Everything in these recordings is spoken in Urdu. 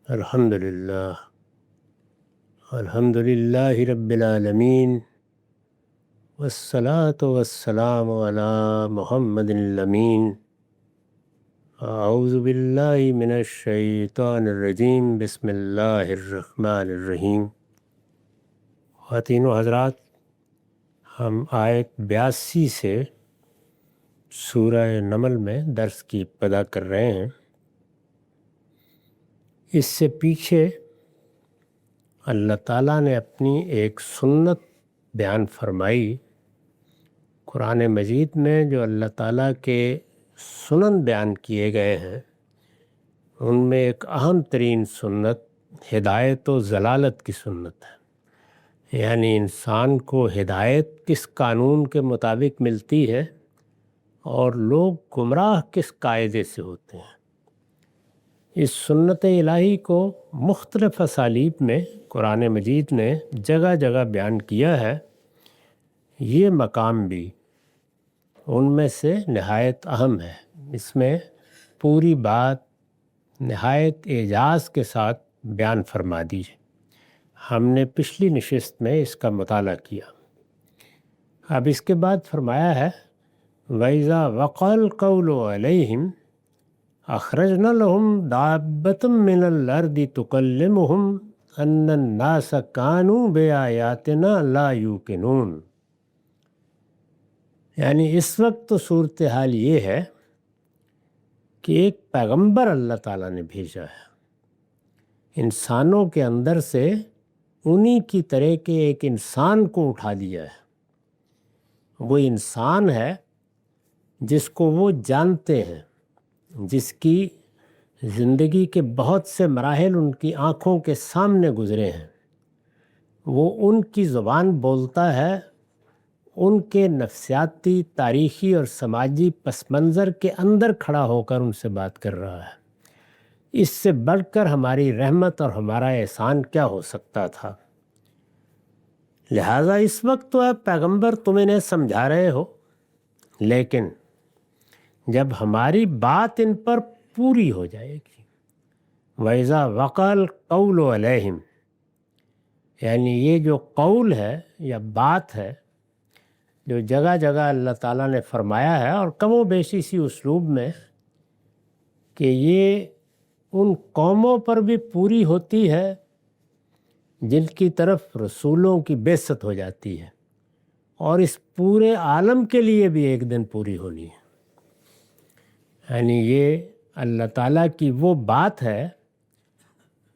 الحمدللہ الحمدللہ رب العالمین والصلاة والسلام علی محمد الامین۔ اعوذ باللہ من الشیطان الرجیم، بسم اللہ الرحمن الرحیم۔ خواتین و حضرات، ہم آیت 82 سے سورہ نمل میں درس کی ابتدا کر رہے ہیں۔ اس سے پیچھے اللہ تعالیٰ نے اپنی ایک سنت بیان فرمائی۔ قرآن مجید میں جو اللہ تعالیٰ کے سنن بیان کیے گئے ہیں، ان میں ایک اہم ترین سنت ہدایت و ضلالت کی سنت ہے، یعنی انسان کو ہدایت کس قانون کے مطابق ملتی ہے اور لوگ گمراہ کس قاعدے سے ہوتے ہیں۔ اس سنت الہی کو مختلف اسالیب میں قرآن مجید نے جگہ جگہ بیان کیا ہے۔ یہ مقام بھی ان میں سے نہایت اہم ہے۔ اس میں پوری بات نہایت اعجاز کے ساتھ بیان فرما دی ہے۔ ہم نے پچھلی نشست میں اس کا مطالعہ کیا۔ اب اس کے بعد فرمایا ہے وَإِذَا وَقَعَ الْقَوْلُ عَلَيْهِمْ أَخْرَجْنَا لَهُمْ دَابَّةً مِّنَ الْأَرْضِ تُكَلِّمُهُمْ أَنَّ النَّاسَ كَانُوا بِآيَاتِنَا لَا يُوقِنُونَ۔ یعنی اس وقت تو صورتحال یہ ہے کہ ایک پیغمبر اللہ تعالیٰ نے بھیجا ہے، انسانوں کے اندر سے انہی کی طرح کے ایک انسان کو اٹھا دیا ہے۔ وہ انسان ہے جس کو وہ جانتے ہیں، جس کی زندگی کے بہت سے مراحل ان کی آنکھوں کے سامنے گزرے ہیں۔ وہ ان کی زبان بولتا ہے، ان کے نفسیاتی، تاریخی اور سماجی پس منظر کے اندر کھڑا ہو کر ان سے بات کر رہا ہے۔ اس سے بڑھ کر ہماری رحمت اور ہمارا احسان کیا ہو سکتا تھا؟ لہٰذا اس وقت تو آپ پیغمبر تم انہیں سمجھا رہے ہو، لیکن جب ہماری بات ان پر پوری ہو جائے گی، وَإِذَا وَقَعَ الْقَوْلُ عَلَيْهِمْ، یعنی یہ جو قول ہے یا بات ہے جو جگہ جگہ اللہ تعالیٰ نے فرمایا ہے، اور کم و بیش اسی اسلوب میں کہ یہ ان قوموں پر بھی پوری ہوتی ہے جن کی طرف رسولوں کی بعثت ہو جاتی ہے، اور اس پورے عالم کے لیے بھی ایک دن پوری ہونی ہے۔ یعنی یہ اللہ تعالیٰ کی وہ بات ہے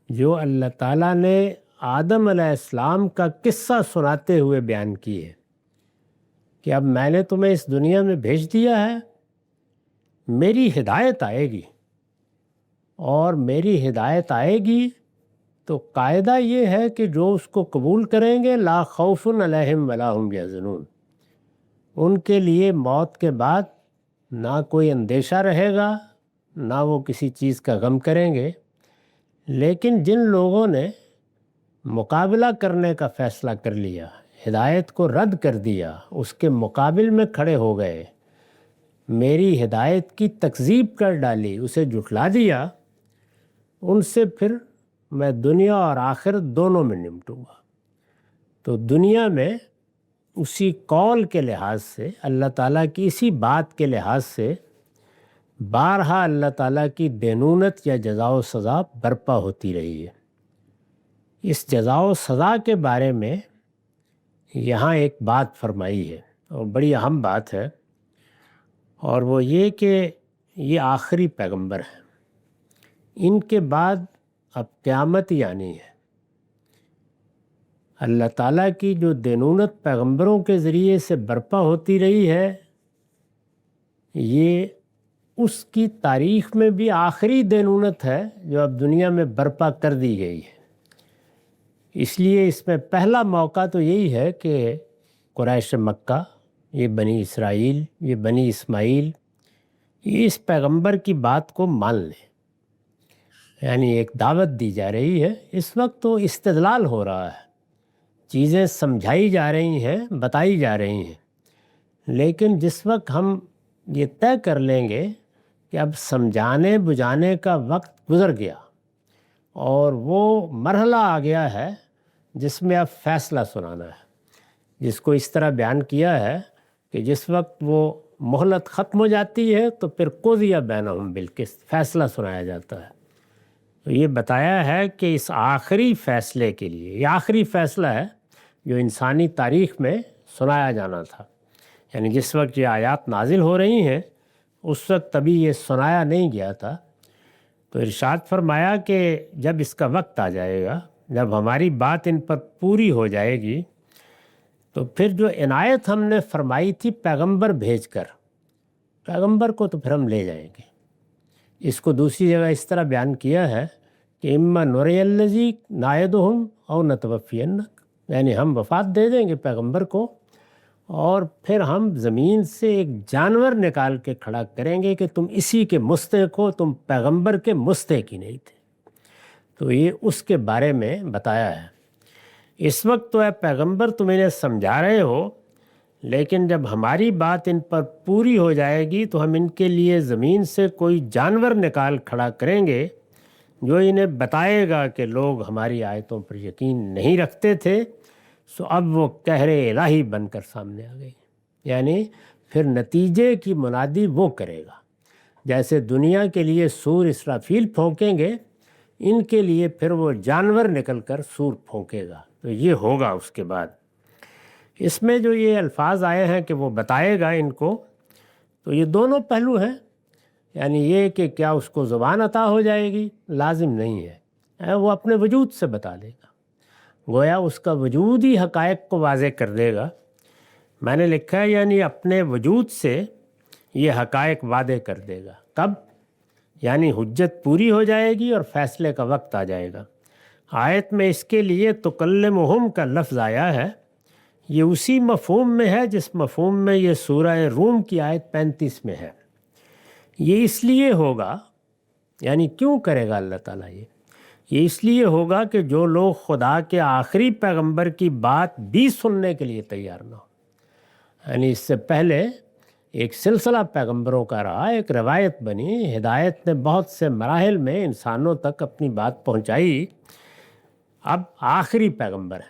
جو اللہ تعالیٰ نے آدم علیہ السلام کا قصہ سناتے ہوئے بیان کی ہے کہ اب میں نے تمہیں اس دنیا میں بھیج دیا ہے، میری ہدایت آئے گی، اور میری ہدایت آئے گی تو قاعدہ یہ ہے کہ جو اس کو قبول کریں گے لا خوف علیہم ولا هم یحزنون، ان کے لیے موت کے بعد نہ کوئی اندیشہ رہے گا، نہ وہ کسی چیز کا غم کریں گے۔ لیکن جن لوگوں نے مقابلہ کرنے کا فیصلہ کر لیا، ہدایت کو رد کر دیا، اس کے مقابل میں کھڑے ہو گئے، میری ہدایت کی تکذیب کر ڈالی، اسے جھٹلا دیا، ان سے پھر میں دنیا اور آخرت دونوں میں نمٹوں گا۔ تو دنیا میں اسی قول کے لحاظ سے، اللہ تعالیٰ کی اسی بات کے لحاظ سے بارہا اللہ تعالیٰ کی دینونت یا جزا و سزا برپا ہوتی رہی ہے۔ اس جزا و سزا کے بارے میں یہاں ایک بات فرمائی ہے، اور بڑی اہم بات ہے، اور وہ یہ کہ یہ آخری پیغمبر ہیں، ان کے بعد اب قیامت ہی آنی ہے۔ اللہ تعالیٰ کی جو دینونت پیغمبروں کے ذریعے سے برپا ہوتی رہی ہے، یہ اس کی تاریخ میں بھی آخری دینونت ہے جو اب دنیا میں برپا کر دی گئی ہے۔ اس لیے اس میں پہلا موقع تو یہی ہے کہ قریش مکہ، یہ بنی اسرائیل، یہ بنی اسماعیل، یہ اس پیغمبر کی بات کو مان لیں۔ یعنی ایک دعوت دی جا رہی ہے، اس وقت تو استدلال ہو رہا ہے، چیزیں سمجھائی جا رہی ہیں، بتائی جا رہی ہیں، لیکن جس وقت ہم یہ طے کر لیں گے کہ اب سمجھانے بجھانے کا وقت گزر گیا، اور وہ مرحلہ آ گیا ہے جس میں اب فیصلہ سنانا ہے، جس کو اس طرح بیان کیا ہے کہ جس وقت وہ مہلت ختم ہو جاتی ہے تو پھر قضی بینہم بالقسط، فیصلہ سنایا جاتا ہے۔ تو یہ بتایا ہے کہ اس آخری فیصلے کے لیے، یہ آخری فیصلہ ہے جو انسانی تاریخ میں سنایا جانا تھا، یعنی جس وقت یہ آیات نازل ہو رہی ہیں اس وقت تبھی یہ سنایا نہیں گیا تھا۔ تو ارشاد فرمایا کہ جب اس کا وقت آ جائے گا، جب ہماری بات ان پر پوری ہو جائے گی، تو پھر جو عنایت ہم نے فرمائی تھی پیغمبر بھیج کر، پیغمبر کو تو پھر ہم لے جائیں گے۔ اس کو دوسری جگہ اس طرح بیان کیا ہے کہ اما نری الذی نعدہم او نتوفینک، یعنی ہم وفات دے دیں گے پیغمبر کو اور پھر ہم زمین سے ایک جانور نکال کے کھڑا کریں گے کہ تم اسی کے مستحق ہو، تم پیغمبر کے مستحق ہی نہیں تھے۔ تو یہ اس کے بارے میں بتایا ہے۔ اس وقت تو اے پیغمبر تم انہیں سمجھا رہے ہو، لیکن جب ہماری بات ان پر پوری ہو جائے گی تو ہم ان کے لیے زمین سے کوئی جانور نکال کھڑا کریں گے جو انہیں بتائے گا کہ لوگ ہماری آیتوں پر یقین نہیں رکھتے تھے، سو اب وہ قہر الہی بن کر سامنے آ گئی۔ یعنی پھر نتیجے کی منادی وہ کرے گا، جیسے دنیا کے لیے سور اسرافیل پھونکیں گے، ان کے لیے پھر وہ جانور نکل کر سور پھونکے گا۔ تو یہ ہوگا اس کے بعد۔ اس میں جو یہ الفاظ آئے ہیں کہ وہ بتائے گا ان کو، تو یہ دونوں پہلو ہیں، یعنی یہ کہ کیا اس کو زبان عطا ہو جائے گی، لازم نہیں ہے، وہ اپنے وجود سے بتا دے گا، گویا اس کا وجود ہی حقائق کو واضح کر دے گا۔ میں نے لکھا ہے یعنی اپنے وجود سے یہ حقائق واضح کر دے گا۔ کب؟ یعنی حجت پوری ہو جائے گی اور فیصلے کا وقت آ جائے گا۔ آیت میں اس کے لیے تکلمہم کا لفظ آیا ہے، یہ اسی مفہوم میں ہے جس مفہوم میں یہ سورہ روم کی آیت 35 میں ہے۔ یہ اس لیے ہوگا، یعنی کیوں کرے گا اللہ تعالیٰ یہ اس لیے ہوگا کہ جو لوگ خدا کے آخری پیغمبر کی بات بھی سننے کے لیے تیار نہ ہو، یعنی اس سے پہلے ایک سلسلہ پیغمبروں کا رہا، ایک روایت بنی، ہدایت نے بہت سے مراحل میں انسانوں تک اپنی بات پہنچائی، اب آخری پیغمبر ہے۔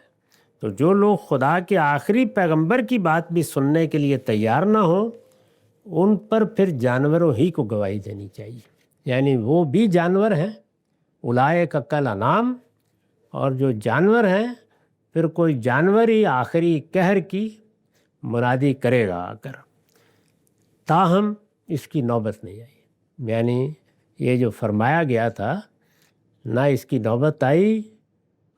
تو جو لوگ خدا کے آخری پیغمبر کی بات بھی سننے کے لیے تیار نہ ہوں، ان پر پھر جانوروں ہی کو گواہی دینی چاہیے، یعنی وہ بھی جانور ہیں، اولئک کالانعام، اور جو جانور ہیں پھر کوئی جانور ہی آخری قہر کی منادی کرے گا آ کر۔ تاہم اس کی نوبت نہیں آئی، یعنی یہ جو فرمایا گیا تھا نہ اس کی نوبت آئی،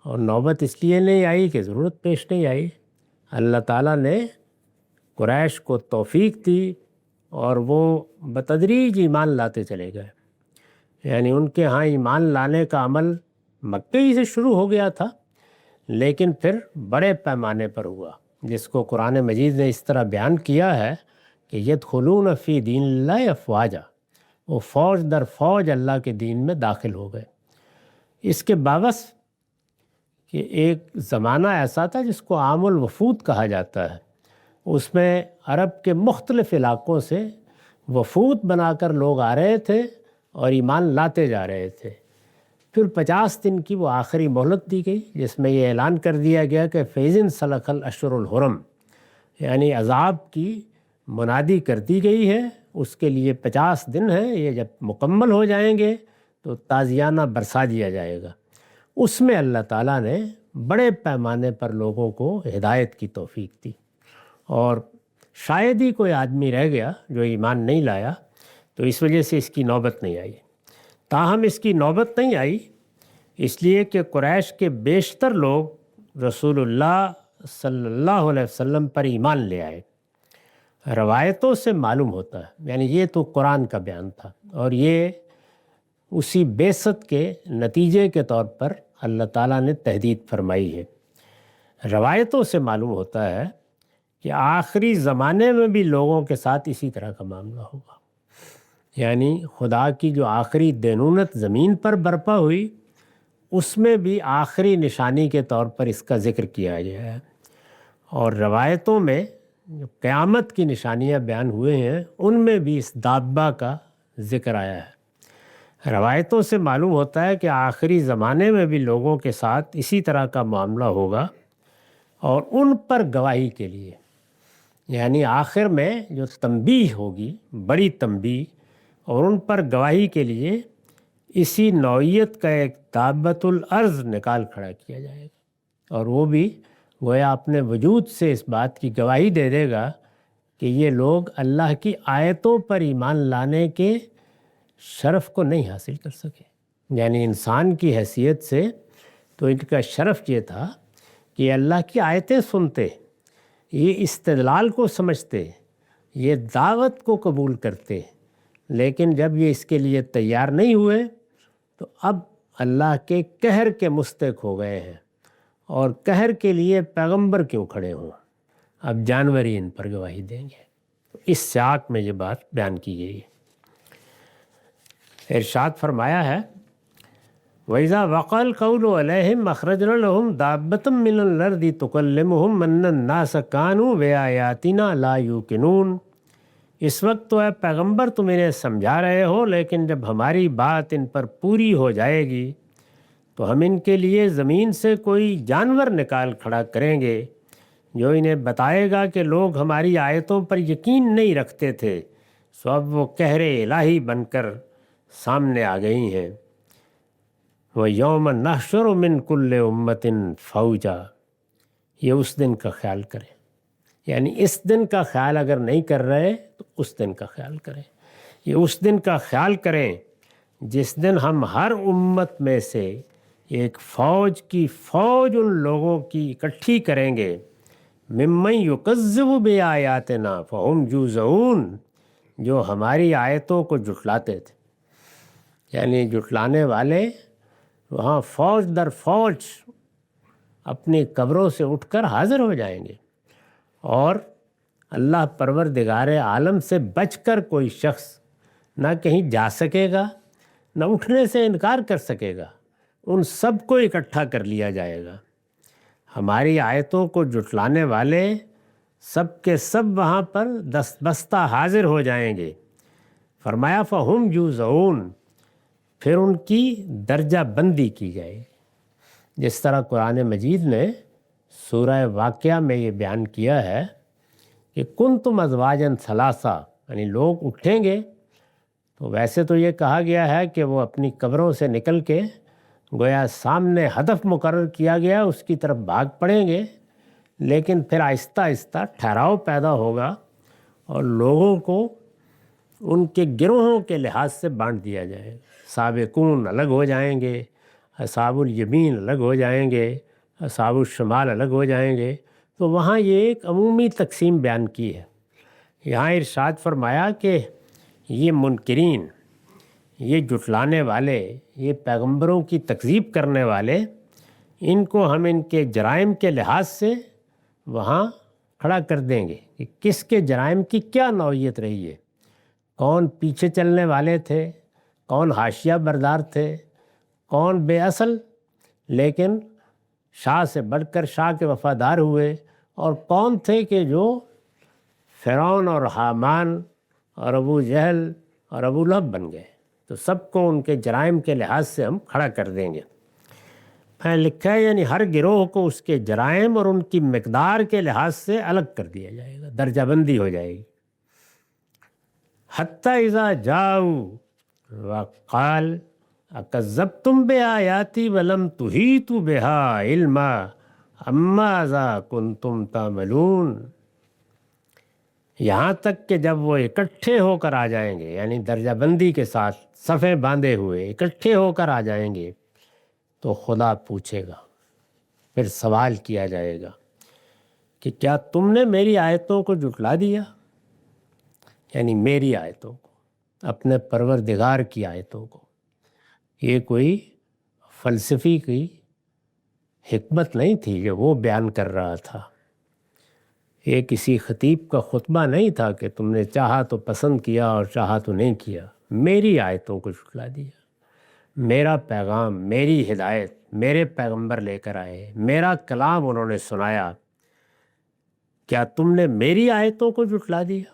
اور نوبت اس لیے نہیں آئی کہ ضرورت پیش نہیں آئی۔ اللہ تعالیٰ نے قریش کو توفیق دی اور وہ بتدریج ایمان لاتے چلے گئے، یعنی ان کے ہاں ایمان لانے کا عمل مکہ ہی سے شروع ہو گیا تھا، لیکن پھر بڑے پیمانے پر ہوا، جس کو قرآن مجید نے اس طرح بیان کیا ہے کہ یدخلون فی دین اللہ افواجا، وہ فوج در فوج اللہ کے دین میں داخل ہو گئے۔ اس کے باوجود کہ ایک زمانہ ایسا تھا جس کو عام الوفود کہا جاتا ہے، اس میں عرب کے مختلف علاقوں سے وفود بنا کر لوگ آ رہے تھے اور ایمان لاتے جا رہے تھے۔ پھر 50 دن کی وہ آخری مہلت دی گئی، جس میں یہ اعلان کر دیا گیا کہ فیضن سلخ الاشہر الحرم، یعنی عذاب کی منادی کر دی گئی ہے، اس کے لیے 50 دن ہیں، یہ جب مکمل ہو جائیں گے تو تازیانہ برسا دیا جائے گا۔ اس میں اللہ تعالیٰ نے بڑے پیمانے پر لوگوں کو ہدایت کی توفیق دی، اور شاید ہی کوئی آدمی رہ گیا جو ایمان نہیں لایا، تو اس وجہ سے اس کی نوبت نہیں آئی۔ تاہم اس کی نوبت نہیں آئی اس لیے کہ قریش کے بیشتر لوگ رسول اللہ صلی اللہ علیہ وسلم پر ایمان لے آئے۔ روایتوں سے معلوم ہوتا ہے، یعنی یہ تو قرآن کا بیان تھا، اور یہ اسی بعثت کے نتیجے کے طور پر اللہ تعالیٰ نے تحدید فرمائی ہے۔ روایتوں سے معلوم ہوتا ہے کہ آخری زمانے میں بھی لوگوں کے ساتھ اسی طرح کا معاملہ ہوگا، یعنی خدا کی جو آخری دینونت زمین پر برپا ہوئی، اس میں بھی آخری نشانی کے طور پر اس کا ذکر کیا گیا ہے۔ اور روایتوں میں جو قیامت کی نشانیاں بیان ہوئے ہیں، ان میں بھی اس دابہ کا ذکر آیا ہے۔ روایتوں سے معلوم ہوتا ہے کہ آخری زمانے میں بھی لوگوں کے ساتھ اسی طرح کا معاملہ ہوگا، اور ان پر گواہی کے لیے، یعنی آخر میں جو تنبیہ ہوگی، بڑی تنبیہ، اور ان پر گواہی کے لیے اسی نوعیت کا ایک دابۃ الارض نکال کھڑا کیا جائے گا، اور وہ بھی گویا اپنے وجود سے اس بات کی گواہی دے دے گا کہ یہ لوگ اللہ کی آیتوں پر ایمان لانے کے شرف کو نہیں حاصل کر سکے۔ یعنی انسان کی حیثیت سے تو ان کا شرف یہ تھا کہ اللہ کی آیتیں سنتے، یہ استدلال کو سمجھتے، یہ دعوت کو قبول کرتے، لیکن جب یہ اس کے لیے تیار نہیں ہوئے تو اب اللہ کے قہر کے مستحق ہو گئے ہیں، اور قہر کے لیے پیغمبر کیوں کھڑے ہوں، اب جانور ہی ان پر گواہی دیں گے۔ اس سیاق میں یہ بات بیان کی گئی ہے۔ ارشاد فرمایا ہے وَإِذَا وَقَعَ الْقَوْلُ عَلَيْهِمْ أَخْرَجْنَا لَهُمْ دَابَّةً مِّنَ الْأَرْضِ تُكَلِّمُهُمْ أَنَّ النَّاسَ كَانُوا بِآيَاتِنَا لَا يُوقِنُونَ۔ اس وقت تو اے پیغمبر تم انہیں سمجھا رہے ہو، لیکن جب ہماری بات ان پر پوری ہو جائے گی تو ہم ان کے لیے زمین سے کوئی جانور نکال کھڑا کریں گے جو انہیں بتائے گا کہ لوگ ہماری آیتوں پر یقین نہیں رکھتے تھے، سو اب وہ قہر الہی بن کر سامنے آ گئی ہیں۔ وَيَوْمَ نَحْشُرُ مِنْ كُلِّ أُمَّةٍ فَوْجًا، یہ اس دن کا خیال کریں، یعنی اس دن کا خیال اگر نہیں کر رہے تو اس دن کا خیال کریں، یہ اس دن کا خیال کریں جس دن ہم ہر امت میں سے ایک فوج کی فوج ان لوگوں کی اکٹھی کریں گے، ممن یکذب بآیاتنا فہم یوزعون، جو ہماری آیتوں کو جھٹلاتے تھے، یعنی جھٹلانے والے وہاں فوج در فوج اپنی قبروں سے اٹھ کر حاضر ہو جائیں گے، اور اللہ پروردگار عالم سے بچ کر کوئی شخص نہ کہیں جا سکے گا، نہ اٹھنے سے انکار کر سکے گا، ان سب کو اکٹھا کر لیا جائے گا۔ ہماری آیتوں کو جھٹلانے والے سب کے سب وہاں پر دست بستہ حاضر ہو جائیں گے۔ فرمایا فہم یوزعون، پھر ان کی درجہ بندی کی جائے گی، جس طرح قرآن مجید نے سورہ واقعہ میں یہ بیان کیا ہے کہ کنتم ازواجا ثلاثہ، یعنی لوگ اٹھیں گے تو ویسے تو یہ کہا گیا ہے کہ وہ اپنی قبروں سے نکل کے گویا سامنے ہدف مقرر کیا گیا اس کی طرف بھاگ پڑیں گے، لیکن پھر آہستہ آہستہ ٹھہراؤ پیدا ہوگا اور لوگوں کو ان کے گروہوں کے لحاظ سے بانٹ دیا جائے گا۔ سابقون الگ ہو جائیں گے، اصحاب الیمین الگ ہو جائیں گے، اصحاب الشمال الگ ہو جائیں گے، تو وہاں یہ ایک عمومی تقسیم بیان کی ہے۔ یہاں ارشاد فرمایا کہ یہ منکرین، یہ جھٹلانے والے، یہ پیغمبروں کی تکذیب کرنے والے، ان کو ہم ان کے جرائم کے لحاظ سے وہاں کھڑا کر دیں گے کہ کس کے جرائم کی کیا نوعیت رہی ہے، کون پیچھے چلنے والے تھے، کون حاشیہ بردار تھے، کون بے اصل لیکن شاہ سے بڑھ کر شاہ کے وفادار ہوئے، اور کون تھے کہ جو فرعون اور حامان اور ابو جہل اور ابو لہب بن گئے۔ تو سب کو ان کے جرائم کے لحاظ سے ہم کھڑا کر دیں گے۔ میں لکھا ہے یعنی ہر گروہ کو اس کے جرائم اور ان کی مقدار کے لحاظ سے الگ کر دیا جائے گا، درجہ بندی ہو جائے گی۔ حتی اذا جاؤ وقال اکذبتم بآیاتی ولم تحیطوا بہا علما ماذا کنتم تعملون، یہاں تک کہ جب وہ اکٹھے ہو کر آ جائیں گے، یعنی درجہ بندی کے ساتھ صفیں باندھے ہوئے اکٹھے ہو کر آ جائیں گے، تو خدا پوچھے گا، پھر سوال کیا جائے گا کہ کیا تم نے میری آیتوں کو جھٹلا دیا، یعنی میری آیتوں کو، اپنے پروردگار کی آیتوں کو۔ یہ کوئی فلسفی کی حکمت نہیں تھی کہ وہ بیان کر رہا تھا، یہ کسی خطیب کا خطبہ نہیں تھا کہ تم نے چاہا تو پسند کیا اور چاہا تو نہیں کیا، میری آیتوں کو جھٹلا دیا، میرا پیغام، میری ہدایت، میرے پیغمبر لے کر آئے، میرا کلام انہوں نے سنایا، کیا تم نے میری آیتوں کو جھٹلا دیا؟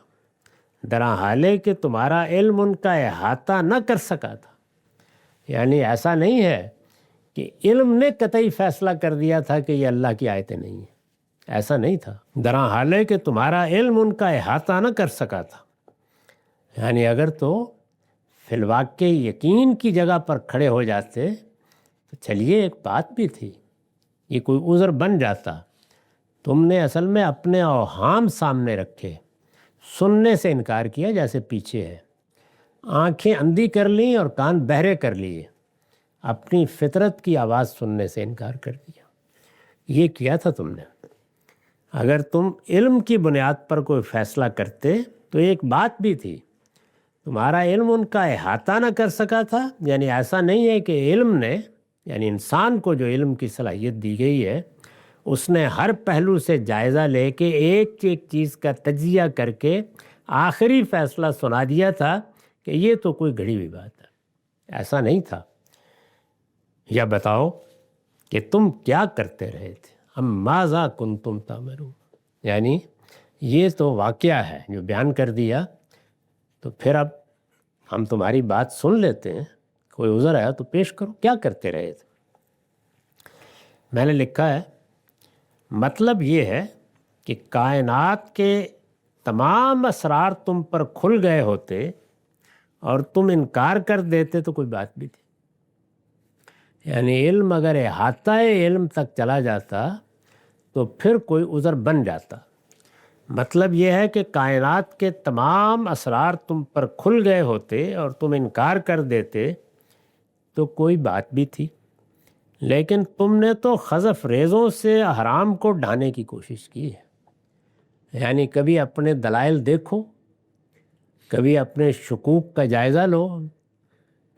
درحال ہے کہ تمہارا علم ان کا احاطہ نہ کر سکا تھا، یعنی ایسا نہیں ہے کہ علم نے قطعی فیصلہ کر دیا تھا کہ یہ اللہ کی آیتیں نہیں ہیں، ایسا نہیں تھا۔ درا حال ہے کہ تمہارا علم ان کا احاطہ نہ کر سکا تھا۔ یعنی اگر تو فی الواقع یقین کی جگہ پر کھڑے ہو جاتے تو چلیے ایک بات بھی تھی، یہ کوئی عذر بن جاتا۔ تم نے اصل میں اپنے اوہام سامنے رکھے، سننے سے انکار کیا جیسے پیچھے ہے، آنکھیں اندھی کر لیں اور کان بہرے کر لیے، اپنی فطرت کی آواز سننے سے انکار کر دیا۔ یہ کیا تھا تم نے۔ اگر تم علم کی بنیاد پر کوئی فیصلہ کرتے تو ایک بات بھی تھی، تمہارا علم ان کا احاطہ نہ کر سکا تھا۔ یعنی ایسا نہیں ہے کہ علم نے، یعنی انسان کو جو علم کی صلاحیت دی گئی ہے، اس نے ہر پہلو سے جائزہ لے کے ایک ایک چیز کا تجزیہ کر کے آخری فیصلہ سنا دیا تھا کہ یہ تو کوئی گھڑی ہوئی بات ہے، ایسا نہیں تھا۔ یا بتاؤ کہ تم کیا کرتے رہے تھے، ہم ماذا کنتم تعملون۔ یعنی یہ تو واقعہ ہے جو بیان کر دیا، تو پھر اب ہم تمہاری بات سن لیتے ہیں، کوئی عذر ہے تو پیش کرو، کیا کرتے رہے تھے۔ میں نے لکھا ہے مطلب یہ ہے کہ کائنات کے تمام اسرار تم پر کھل گئے ہوتے اور تم انکار کر دیتے تو کوئی بات بھی تھی۔ یعنی علم اگر احاطہ علم تک چلا جاتا تو پھر کوئی عذر بن جاتا۔ مطلب یہ ہے کہ کائنات کے تمام اسرار تم پر کھل گئے ہوتے اور تم انکار کر دیتے تو کوئی بات بھی تھی، لیکن تم نے تو خزف ریزوں سے حرام کو ڈھانے کی کوشش کی ہے۔ یعنی کبھی اپنے دلائل دیکھو، کبھی اپنے شکوک کا جائزہ لو،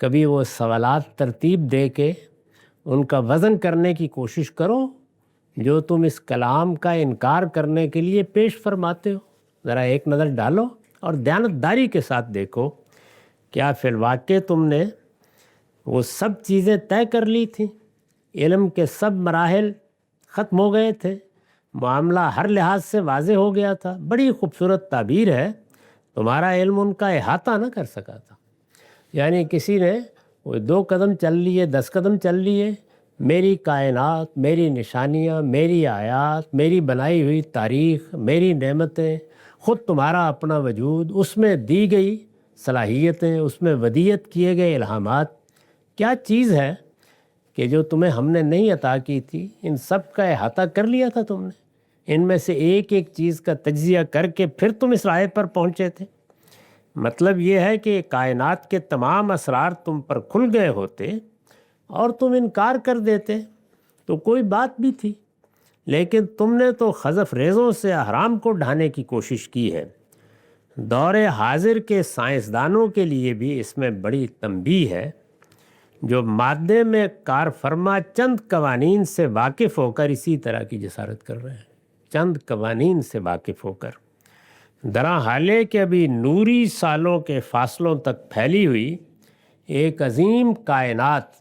کبھی وہ سوالات ترتیب دے کے ان کا وزن کرنے کی کوشش کرو جو تم اس کلام کا انکار کرنے کے لیے پیش فرماتے ہو۔ ذرا ایک نظر ڈالو اور دیانتداری کے ساتھ دیکھو، کیا فی الواقع تم نے وہ سب چیزیں طے کر لی تھیں، علم کے سب مراحل ختم ہو گئے تھے، معاملہ ہر لحاظ سے واضح ہو گیا تھا۔ بڑی خوبصورت تعبیر ہے، تمہارا علم ان کا احاطہ نہ کر سکا تھا۔ یعنی کسی نے وہ 2 قدم چل لیے، 10 قدم چل لیے، میری کائنات، میری نشانیاں، میری آیات، میری بنائی ہوئی تاریخ، میری نعمتیں، خود تمہارا اپنا وجود، اس میں دی گئی صلاحیتیں، اس میں ودیعت کیے گئے الہامات، کیا چیز ہے کہ جو تمہیں ہم نے نہیں عطا کی تھی، ان سب کا احاطہ کر لیا تھا تم نے، ان میں سے ایک ایک چیز کا تجزیہ کر کے پھر تم اس رائے پر پہنچے تھے۔ مطلب یہ ہے کہ کائنات کے تمام اسرار تم پر کھل گئے ہوتے اور تم انکار کر دیتے تو کوئی بات بھی تھی، لیکن تم نے تو خزف ریزوں سے حرام کو ڈھانے کی کوشش کی ہے۔ دور حاضر کے سائنسدانوں کے لیے بھی اس میں بڑی تنبیہ ہے، جو مادے میں کار فرما چند قوانین سے واقف ہو کر اسی طرح کی جسارت کر رہے ہیں، چند قوانین سے واقف ہو کر۔ درا حال ہے کہ ابھی نوری سالوں کے فاصلوں تک پھیلی ہوئی ایک عظیم کائنات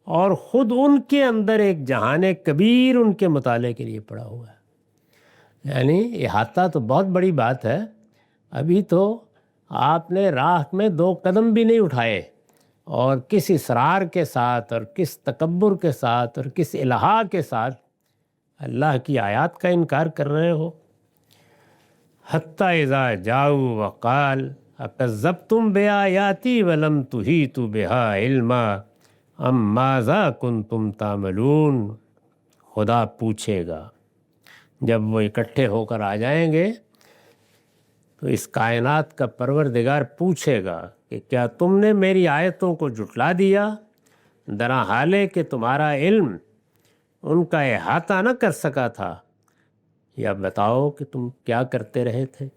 اور خود ان کے اندر ایک جہان کبیر ان کے مطالعے کے لیے پڑا ہوا ہے۔ یعنی احاطہ تو بہت بڑی بات ہے، ابھی تو آپ نے راہ میں 2 قدم بھی نہیں اٹھائے اور کس اصرار کے ساتھ اور کس تکبر کے ساتھ اور کس الہا کے ساتھ اللہ کی آیات کا انکار کر رہے ہو۔ حتی اذا جاؤ وقال اکذبتم بآیاتی ولم تحیطوا بہا علما ام ماذا کنتم تعملون۔ خدا پوچھے گا جب وہ اکٹھے ہو کر آ جائیں گے تو اس کائنات کا پروردگار پوچھے گا کہ کیا تم نے میری آیتوں کو جھٹلا دیا، درا حال ہے کہ تمہارا علم ان کا احاطہ نہ کر سکا تھا، یا بتاؤ کہ تم کیا کرتے رہے تھے۔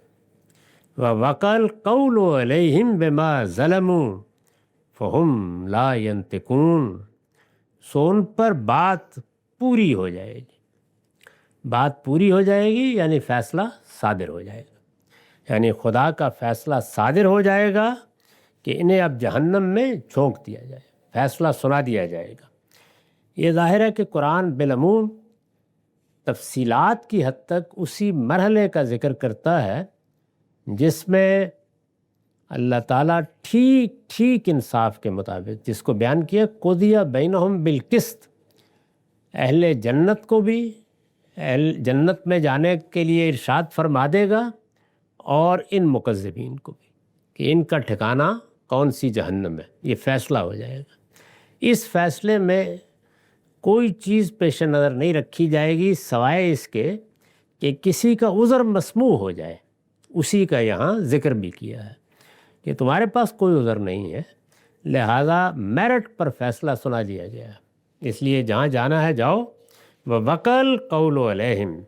وَوَقَعَ الْقَوْلُ عَلَيْهِمْ بِمَا ظَلَمُوا فَهُمْ لَا يَنْطِقُونَ۔ سو ان پر بات پوری ہو جائے گی، بات پوری ہو جائے گی یعنی فیصلہ صادر ہو جائے گا، یعنی خدا کا فیصلہ صادر ہو جائے گا کہ انہیں اب جہنم میں جھونک دیا جائے، فیصلہ سنا دیا جائے گا۔ یہ ظاہر ہے کہ قرآن بالعموم تفصیلات کی حد تک اسی مرحلے کا ذکر کرتا ہے جس میں اللہ تعالیٰ ٹھیک ٹھیک انصاف کے مطابق، جس کو بیان کیا قضی بینہم بالقسط، اہل جنت کو بھی اہل جنت میں جانے کے لیے ارشاد فرما دے گا، اور ان مکذبین کو بھی کہ ان کا ٹھکانہ کون سی جہنم ہے، یہ فیصلہ ہو جائے گا۔ اس فیصلے میں کوئی چیز پیش نظر نہیں رکھی جائے گی سوائے اس کے کہ کسی کا عذر مسموع ہو جائے۔ اسی کا یہاں ذکر بھی کیا ہے کہ تمہارے پاس کوئی عذر نہیں ہے، لہٰذا میرٹ پر فیصلہ سنا لیا گیا ہے، اس لیے جہاں جانا ہے جاؤ۔ وَوَقَلْ قَوْلُ عَلَيْهِمْ،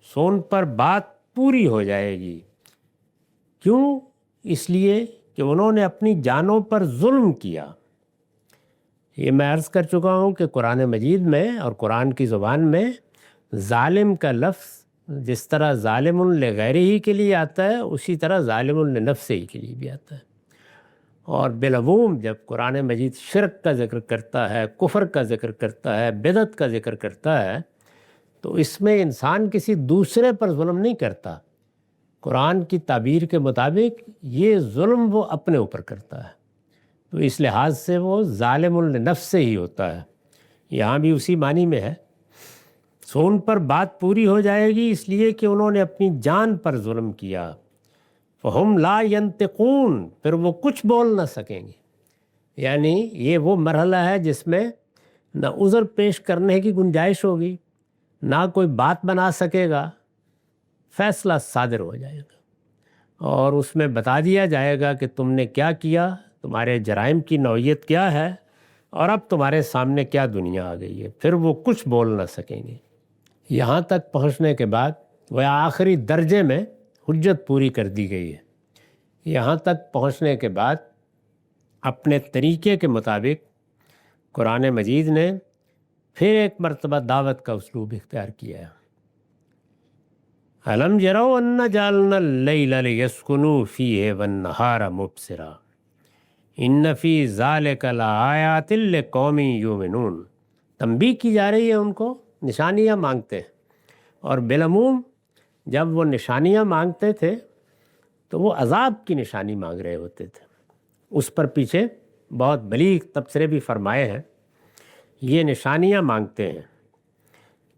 سون پر بات پوری ہو جائے گی۔ کیوں؟ اس لیے کہ انہوں نے اپنی جانوں پر ظلم کیا۔ یہ میں عرض کر چکا ہوں کہ قرآن مجید میں اور قرآن کی زبان میں ظالم کا لفظ جس طرح ظالم لغیرہ کے لیے آتا ہے، اسی طرح ظالم لنفسہ کے لیے بھی آتا ہے۔ اور بالعموم جب قرآن مجید شرک کا ذکر کرتا ہے، کفر کا ذکر کرتا ہے، بدعت کا ذکر کرتا ہے، تو اس میں انسان کسی دوسرے پر ظلم نہیں کرتا۔ قرآن کی تعبیر کے مطابق یہ ظلم وہ اپنے اوپر کرتا ہے، تو اس لحاظ سے وہ ظالم لنفسہ ہی ہوتا ہے۔ یہاں بھی اسی معنی میں ہے، سو ان پر بات پوری ہو جائے گی اس لیے کہ انہوں نے اپنی جان پر ظلم کیا۔ فہم لا ینطقون، پھر وہ کچھ بول نہ سکیں گے۔ یعنی یہ وہ مرحلہ ہے جس میں نہ عذر پیش کرنے کی گنجائش ہوگی، نہ کوئی بات بنا سکے گا، فیصلہ صادر ہو جائے گا اور اس میں بتا دیا جائے گا کہ تم نے کیا کیا، تمہارے جرائم کی نوعیت کیا ہے، اور اب تمہارے سامنے کیا دنیا آ گئی ہے۔ پھر وہ کچھ بول نہ سکیں گے۔ یہاں تک پہنچنے کے بعد وہ آخری درجے میں حجت پوری کر دی گئی ہے۔ یہاں تک پہنچنے کے بعد اپنے طریقے کے مطابق قرآن مجید نے پھر ایک مرتبہ دعوت کا اسلوب اختیار کیا ہے۔ أَلَمْ يَرَوْا أَنَّا جَعَلْنَا اللَّيْلَ لِيَسْكُنُوا فِيهِ وَالنَّهَارَ مُبْصِرًا إِنَّ فِي ذَلِكَ لَآيَاتٍ لِقَوْمٍ يُؤْمِنُونَ۔ تنبیہ کی جا رہی ہے، ان کو نشانیاں مانگتے ہیں، اور بالعموم جب وہ نشانیاں مانگتے تھے تو وہ عذاب کی نشانی مانگ رہے ہوتے تھے۔ اس پر پیچھے بہت بلیغ تبصرے بھی فرمائے ہیں۔ یہ نشانیاں مانگتے ہیں،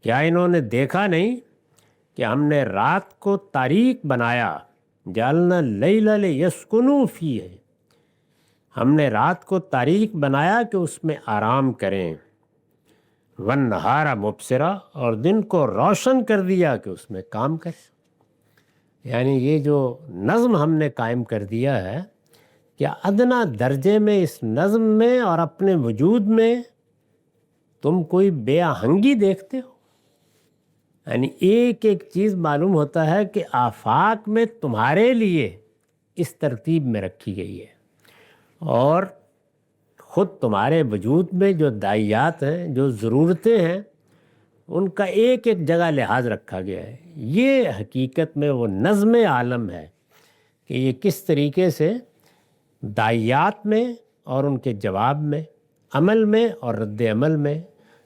کیا انہوں نے دیکھا نہیں کہ ہم نے رات کو تاریک بنایا، جعلنا اللیل لیسکنوا فیہ، ہم نے رات کو تاریک بنایا کہ اس میں آرام کریں، والنہار مبصرا، اور دن کو روشن کر دیا کہ اس میں کام کریں۔ یعنی یہ جو نظم ہم نے قائم کر دیا ہے، کیا ادنا درجے میں اس نظم میں اور اپنے وجود میں تم کوئی بے آہنگی دیکھتے ہو؟ یعنی ایک ایک چیز معلوم ہوتا ہے کہ آفاق میں تمہارے لیے اس ترتیب میں رکھی گئی ہے، اور خود تمہارے وجود میں جو داعیات ہیں، جو ضرورتیں ہیں، ان کا ایک ایک جگہ لحاظ رکھا گیا ہے۔ یہ حقیقت میں وہ نظم عالم ہے کہ یہ کس طریقے سے داعیات میں اور ان کے جواب میں، عمل میں اور رد عمل میں،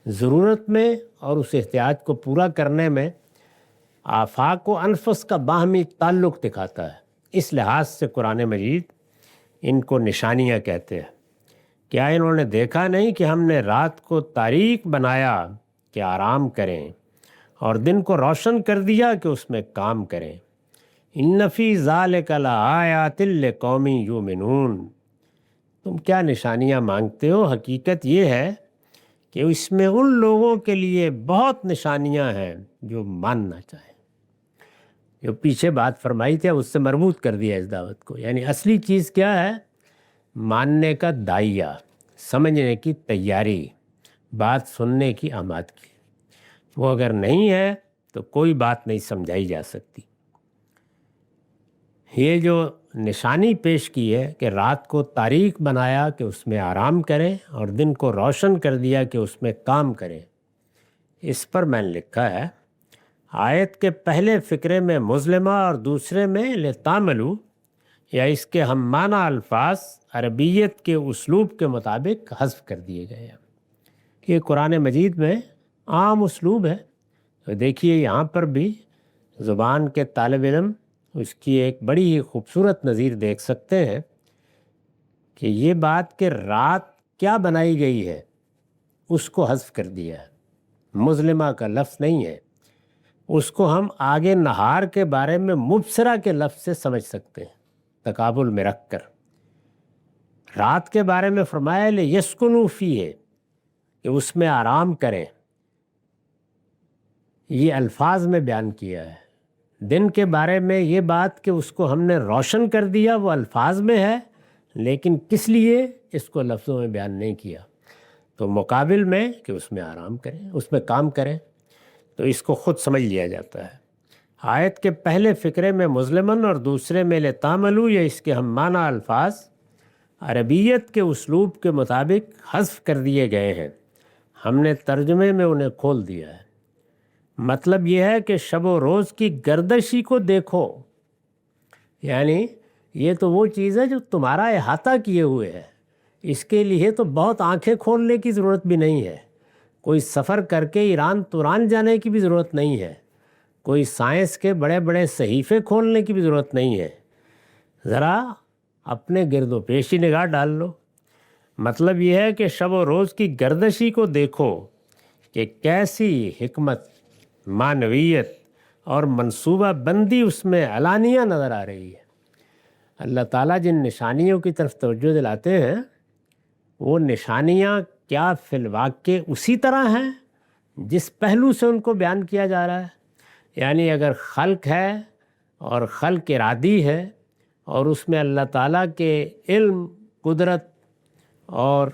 ضرورت میں اور اس احتیاج کو پورا کرنے میں آفاق و انفس کا باہمی تعلق دکھاتا ہے۔ اس لحاظ سے قرآن مجید ان کو نشانیاں کہتے ہیں۔ کیا انہوں نے دیکھا نہیں کہ ہم نے رات کو تاریک بنایا کہ آرام کریں، اور دن کو روشن کر دیا کہ اس میں کام کریں؟ ان فی ذالک لآیات لقوم یؤمنون، تم کیا نشانیاں مانگتے ہو؟ حقیقت یہ ہے کہ اس میں ان لوگوں کے لیے بہت نشانیاں ہیں جو ماننا چاہیں۔ جو پیچھے بات فرمائی تھی اس سے مربوط کر دیا اس دعوت کو۔ یعنی اصلی چیز کیا ہے؟ ماننے کا داعیہ، سمجھنے کی تیاری، بات سننے کی آمادگی۔ وہ اگر نہیں ہے تو کوئی بات نہیں سمجھائی جا سکتی۔ یہ جو نشانی پیش کی ہے کہ رات کو تاریک بنایا کہ اس میں آرام کریں، اور دن کو روشن کر دیا کہ اس میں کام کریں، اس پر میں نے لکھا ہے آیت کے پہلے فقرے میں مظلمہ اور دوسرے میں لتعملوا، یا اس کے ہم معنی الفاظ عربیت کے اسلوب کے مطابق حذف کر دیے گئے ہیں۔ یہ قرآن مجید میں عام اسلوب ہے۔ تو دیکھیے یہاں پر بھی زبان کے طالب علم اس کی ایک بڑی ہی خوبصورت نظیر دیکھ سکتے ہیں کہ یہ بات کہ رات کیا بنائی گئی ہے اس کو حذف کر دیا ہے، مظلمہ کا لفظ نہیں ہے، اس کو ہم آگے نہار کے بارے میں مبصرہ کے لفظ سے سمجھ سکتے ہیں، تقابل میں رکھ کر۔ رات کے بارے میں فرمایا لیسکنوا فیہ، کہ اس میں آرام کریں، یہ الفاظ میں بیان کیا ہے۔ دن کے بارے میں یہ بات کہ اس کو ہم نے روشن کر دیا، وہ الفاظ میں ہے، لیکن کس لیے اس کو لفظوں میں بیان نہیں کیا۔ تو مقابل میں کہ اس میں آرام کریں، اس میں کام کریں، تو اس کو خود سمجھ لیا جاتا ہے۔ آیت کے پہلے فقرے میں مظلمن اور دوسرے میں لتعملوا، یا اس کے ہم معنی الفاظ عربیت کے اسلوب کے مطابق حذف کر دیے گئے ہیں، ہم نے ترجمے میں انہیں کھول دیا ہے۔ مطلب یہ ہے کہ شب و روز کی گردشی کو دیکھو، یعنی یہ تو وہ چیز ہے جو تمہارا احاطہ کیے ہوئے ہے، اس کے لیے تو بہت آنکھیں کھولنے کی ضرورت بھی نہیں ہے، کوئی سفر کر کے ایران توران جانے کی بھی ضرورت نہیں ہے، کوئی سائنس کے بڑے بڑے صحیفے کھولنے کی بھی ضرورت نہیں ہے، ذرا اپنے گرد و پیش ہی نگاہ ڈال لو۔ مطلب یہ ہے کہ شب و روز کی گردشی کو دیکھو کہ کیسی حکمت، معنویت اور منصوبہ بندی اس میں علانیہ نظر آ رہی ہے۔ اللہ تعالیٰ جن نشانیوں کی طرف توجہ دلاتے ہیں، وہ نشانیاں کیا فی الواقع اسی طرح ہیں جس پہلو سے ان کو بیان کیا جا رہا ہے؟ یعنی اگر خلق ہے اور خلق ارادی ہے اور اس میں اللہ تعالیٰ کے علم، قدرت اور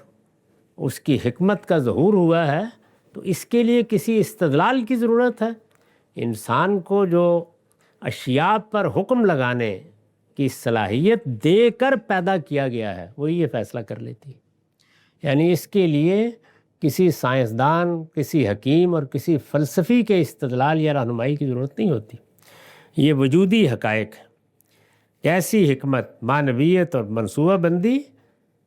اس کی حکمت کا ظہور ہوا ہے، تو اس کے لیے کسی استدلال کی ضرورت ہے؟ انسان کو جو اشیاء پر حکم لگانے کی صلاحیت دے کر پیدا کیا گیا ہے، وہی یہ فیصلہ کر لیتی ہے۔ یعنی اس کے لیے کسی سائنسدان، کسی حکیم اور کسی فلسفی کے استدلال یا رہنمائی کی ضرورت نہیں ہوتی، یہ وجودی حقائق ہے۔ کیسی حکمت، معنویت اور منصوبہ بندی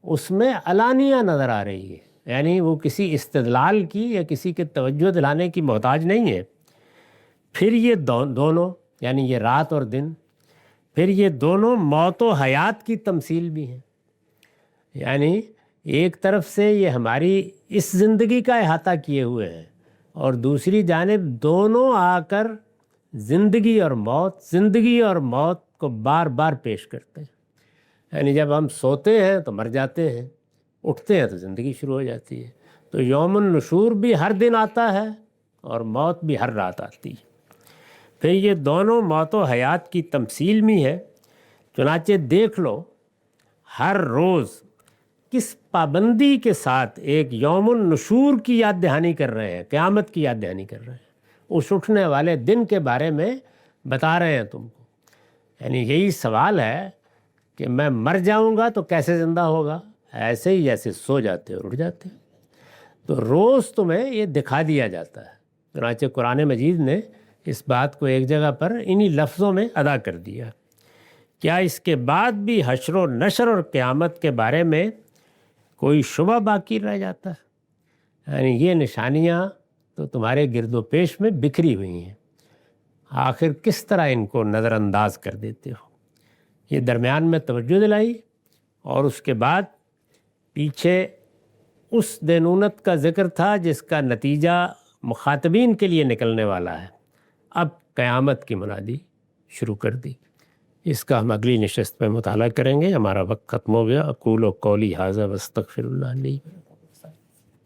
اس میں علانیہ نظر آ رہی ہے، یعنی وہ کسی استدلال کی یا کسی کے توجہ دلانے کی محتاج نہیں ہے۔ پھر یہ دونوں، یعنی یہ رات اور دن، پھر یہ دونوں موت و حیات کی تمثیل بھی ہیں۔ یعنی ایک طرف سے یہ ہماری اس زندگی کا احاطہ کیے ہوئے ہیں، اور دوسری جانب دونوں آ کر زندگی اور موت کو بار بار پیش کرتے ہیں۔ یعنی جب ہم سوتے ہیں تو مر جاتے ہیں، اٹھتے ہیں تو زندگی شروع ہو جاتی ہے۔ تو یوم النشور بھی ہر دن آتا ہے اور موت بھی ہر رات آتی ہے۔ پھر یہ دونوں موت و حیات کی تمثیل میں ہے۔ چنانچہ دیکھ لو ہر روز کس پابندی کے ساتھ ایک یوم النشور کی یاد دہانی کر رہے ہیں، قیامت کی یاد دہانی کر رہے ہیں، اس اٹھنے والے دن کے بارے میں بتا رہے ہیں تم کو۔ یعنی یہی سوال ہے کہ میں مر جاؤں گا تو کیسے زندہ ہوگا؟ ایسے ہی جیسے سو جاتے اور اٹھ جاتے۔ تو روز تمہیں یہ دکھا دیا جاتا ہے۔ چنانچہ قرآن مجید نے اس بات کو ایک جگہ پر انہی لفظوں میں ادا کر دیا۔ کیا اس کے بعد بھی حشر و نشر اور قیامت کے بارے میں کوئی شبہ باقی رہ جاتا ہے؟ یعنی یہ نشانیاں تو تمہارے گرد و پیش میں بکھری ہوئی ہیں، آخر کس طرح ان کو نظر انداز کر دیتے ہو؟ یہ درمیان میں توجہ دلائی، اور اس کے بعد پیچھے اس دینونت کا ذکر تھا جس کا نتیجہ مخاطبین کے لیے نکلنے والا ہے۔ اب قیامت کی منادی شروع کر دی۔ اس کا ہم اگلی نشست میں مطالعہ کریں گے۔ ہمارا وقت ختم ہو گیا۔ اقول قولی ھذا واستغفر اللہ لی۔